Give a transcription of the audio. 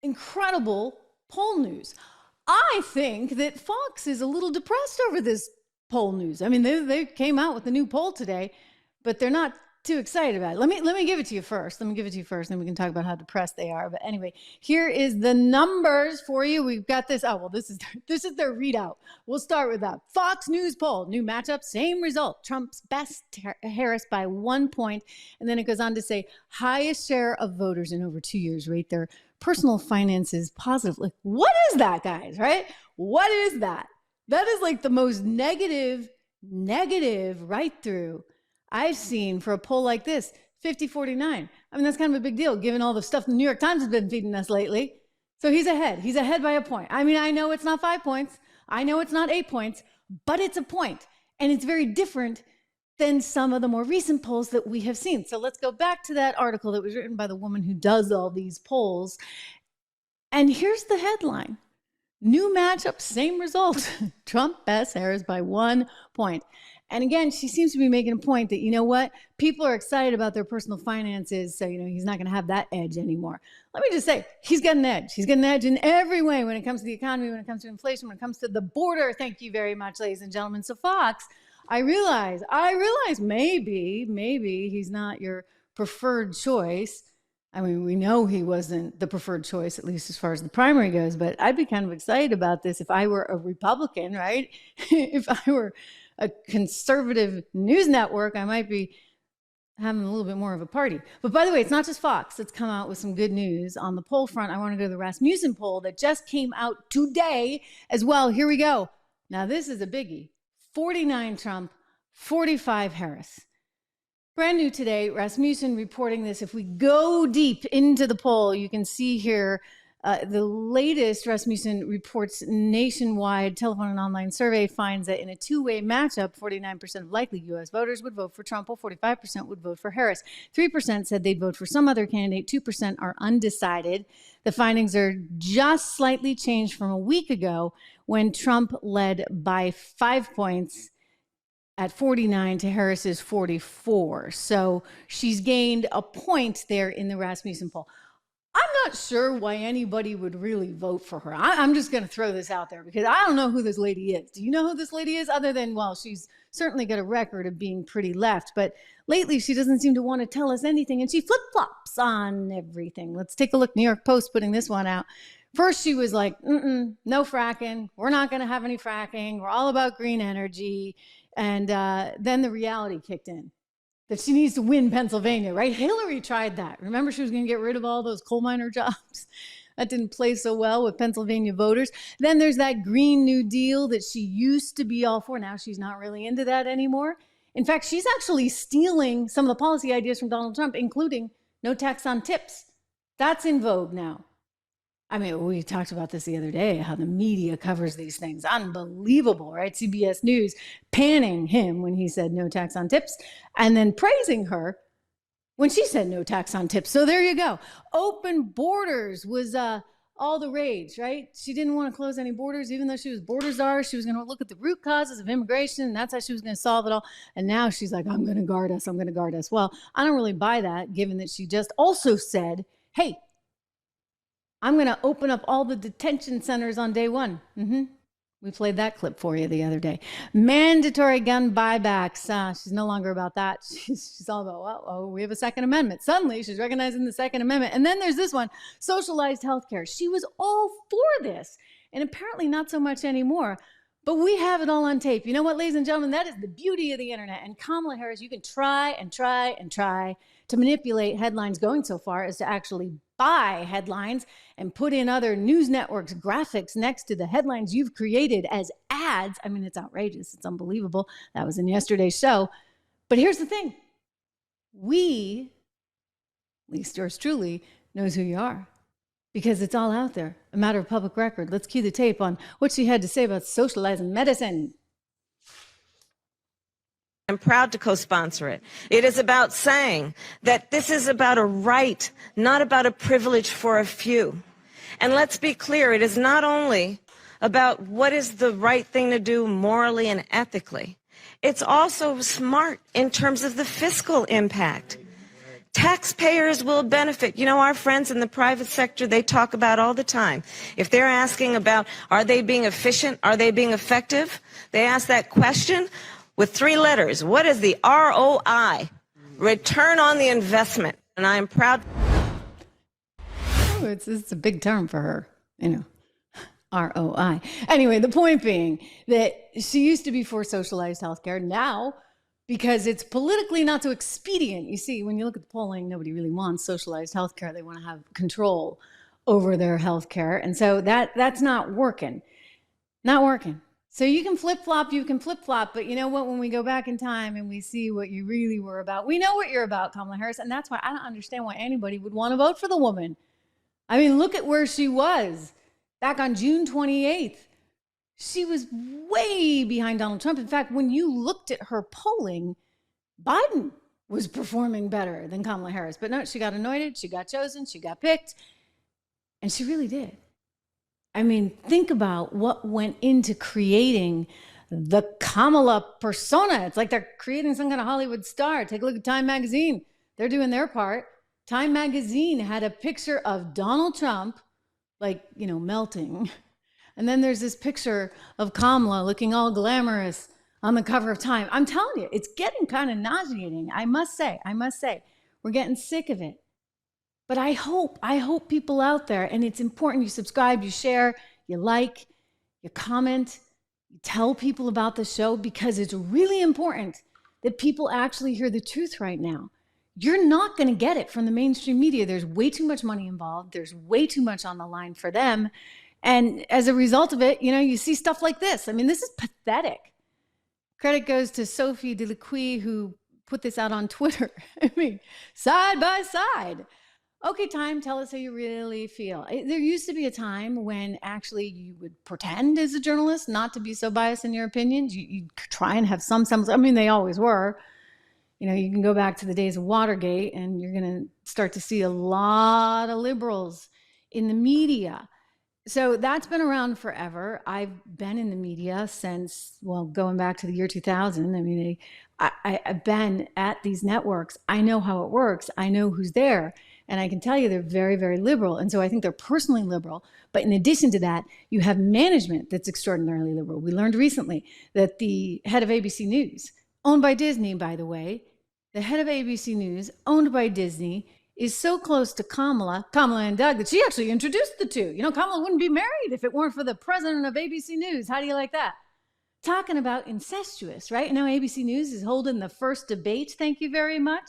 incredible poll news. I think that Fox is a little depressed over this poll news. I mean, they came out with a new poll today, but they're not too excited about it. Let me give it to you first. Then we can talk about how depressed they are. But anyway, here is the numbers for you. We've got this. Oh, well, this is their readout. We'll start with that. Fox News poll, new matchup, same result. Trump's best Harris by 1 point. And then it goes on to say highest share of voters in over 2 years rate their personal finances positively. What is that, guys, right? What is that? That is like the most negative right through I've seen for a poll like this, 50-49. I mean, that's kind of a big deal given all the stuff the New York Times has been feeding us lately. So he's ahead. He's ahead by a point. I mean, I know it's not 5 points. I know it's not 8 points, but it's a point. And it's very different than some of the more recent polls that we have seen. So let's go back to that article that was written by the woman who does all these polls. And here's the headline. New matchup, same result. Trump best Harris by 1 point. And again, she seems to be making a point that, you know what, people are excited about their personal finances. So, he's not going to have that edge anymore. Let me just say, he's got an edge. He's got an edge in every way when it comes to the economy, when it comes to inflation, when it comes to the border. Thank you very much, ladies and gentlemen. So Fox, I realize maybe he's not your preferred choice. I mean, we know he wasn't the preferred choice, at least as far as the primary goes, but I'd be kind of excited about this if I were a Republican, right? If I were a conservative news network, I might be having a little bit more of a party. But by the way, it's not just Fox that's come out with some good news on the poll front. I want to go to the Rasmussen poll that just came out today as well. Here we go. Now, this is a biggie. 49 Trump, 45 Harris. Brand new today, Rasmussen reporting this. If we go deep into the poll, you can see here the latest Rasmussen reports nationwide telephone and online survey finds that in a two-way matchup, 49% of likely U.S. voters would vote for Trump, while 45% would vote for Harris. 3% said they'd vote for some other candidate. 2% are undecided. The findings are just slightly changed from a week ago when Trump led by 5 points at 49 to Harris's 44. So she's gained a point there in the Rasmussen poll. I'm not sure why anybody would really vote for her. I'm just going to throw this out there because I don't know who this lady is. Do you know who this lady is? Other than, well, she's certainly got a record of being pretty left. But lately, she doesn't seem to want to tell us anything. And she flip-flops on everything. Let's take a look. New York Post putting this one out. First, she was like, no fracking. We're not going to have any fracking. We're all about green energy. And then the reality kicked in. That she needs to win Pennsylvania, right? Hillary tried that. Remember, she was going to get rid of all those coal miner jobs. That didn't play so well with Pennsylvania voters. Then there's that Green New Deal that she used to be all for. Now she's not really into that anymore. In fact, she's actually stealing some of the policy ideas from Donald Trump, including no tax on tips. That's in vogue now. I mean, we talked about this the other day, how the media covers these things. Unbelievable, right? CBS News panning him when he said no tax on tips and then praising her when she said no tax on tips. So there you go. Open borders was all the rage, right? She didn't want to close any borders, even though she was border czar. She was going to look at the root causes of immigration, and that's how she was going to solve it all. And now she's like, I'm going to guard us. Well, I don't really buy that, given that she just also said, hey, I'm going to open up all the detention centers on day one. We played that clip for you the other day. Mandatory gun buybacks. She's no longer about that. She's all about, we have a Second Amendment. Suddenly, she's recognizing the Second Amendment. And then there's this one, socialized healthcare. She was all for this, and apparently not so much anymore. But we have it all on tape. You know what, ladies and gentlemen? That is the beauty of the internet. And Kamala Harris, you can try to manipulate headlines, going so far as to actually buy headlines and put in other news networks' graphics next to the headlines you've created as ads. I mean, it's outrageous. It's unbelievable. That was in yesterday's show. But here's the thing. We, at least yours truly, knows who you are because it's all out there, a matter of public record. Let's cue the tape on what she had to say about socializing medicine. I'm proud to co-sponsor it. It is about saying that this is about a right, not about a privilege for a few. And let's be clear, it is not only about what is the right thing to do morally and ethically. It's also smart in terms of the fiscal impact. Taxpayers will benefit. You know, our friends in the private sector, they talk about all the time. If they're asking about, are they being efficient? Are they being effective? They ask that question with 3 letters. What is the ROI? Return on the investment. And I am proud. Oh, it's a big term for her, ROI. Anyway, the point being that she used to be for socialized healthcare. Now, because it's politically not so expedient. You see, when you look at the polling, nobody really wants socialized healthcare. They want to have control over their healthcare. And so that's not working. Not working. So you can flip-flop, but you know what? When we go back in time and we see what you really were about, we know what you're about, Kamala Harris, and that's why I don't understand why anybody would want to vote for the woman. I mean, look at where she was back on June 28th. She was way behind Donald Trump. In fact, when you looked at her polling, Biden was performing better than Kamala Harris. But no, she got anointed, she got chosen, she got picked, and she really did. I mean, think about what went into creating the Kamala persona. It's like they're creating some kind of Hollywood star. Take a look at Time Magazine. They're doing their part. Time Magazine had a picture of Donald Trump, melting. And then there's this picture of Kamala looking all glamorous on the cover of Time. I'm telling you, it's getting kind of nauseating. I must say, we're getting sick of it. But I hope people out there, and it's important you subscribe, you share, you like, you comment, you tell people about the show, because it's really important that people actually hear the truth right now. You're not going to get it from the mainstream media. There's way too much money involved. There's way too much on the line for them. And as a result of it, you see stuff like this. I mean, this is pathetic. Credit goes to Sophie Delacuy, who put this out on Twitter. I mean, side by side. Okay, Time, tell us how you really feel. There used to be a time when actually you would pretend as a journalist not to be so biased in your opinions. You'd try and have some semblance. I mean, they always were. You can go back to the days of Watergate, and you're going to start to see a lot of liberals in the media. So that's been around forever. I've been in the media since, going back to the year 2000. I mean, I've been at these networks. I know how it works. I know who's there. And I can tell you they're very, very liberal. And so I think they're personally liberal. But in addition to that, you have management that's extraordinarily liberal. We learned recently that the head of ABC News, owned by Disney, by the way, the head of ABC News, owned by Disney, is so close to Kamala and Doug, that she actually introduced the two. Kamala wouldn't be married if it weren't for the president of ABC News. How do you like that? Talking about incestuous, right? Now ABC News is holding the first debate, thank you very much,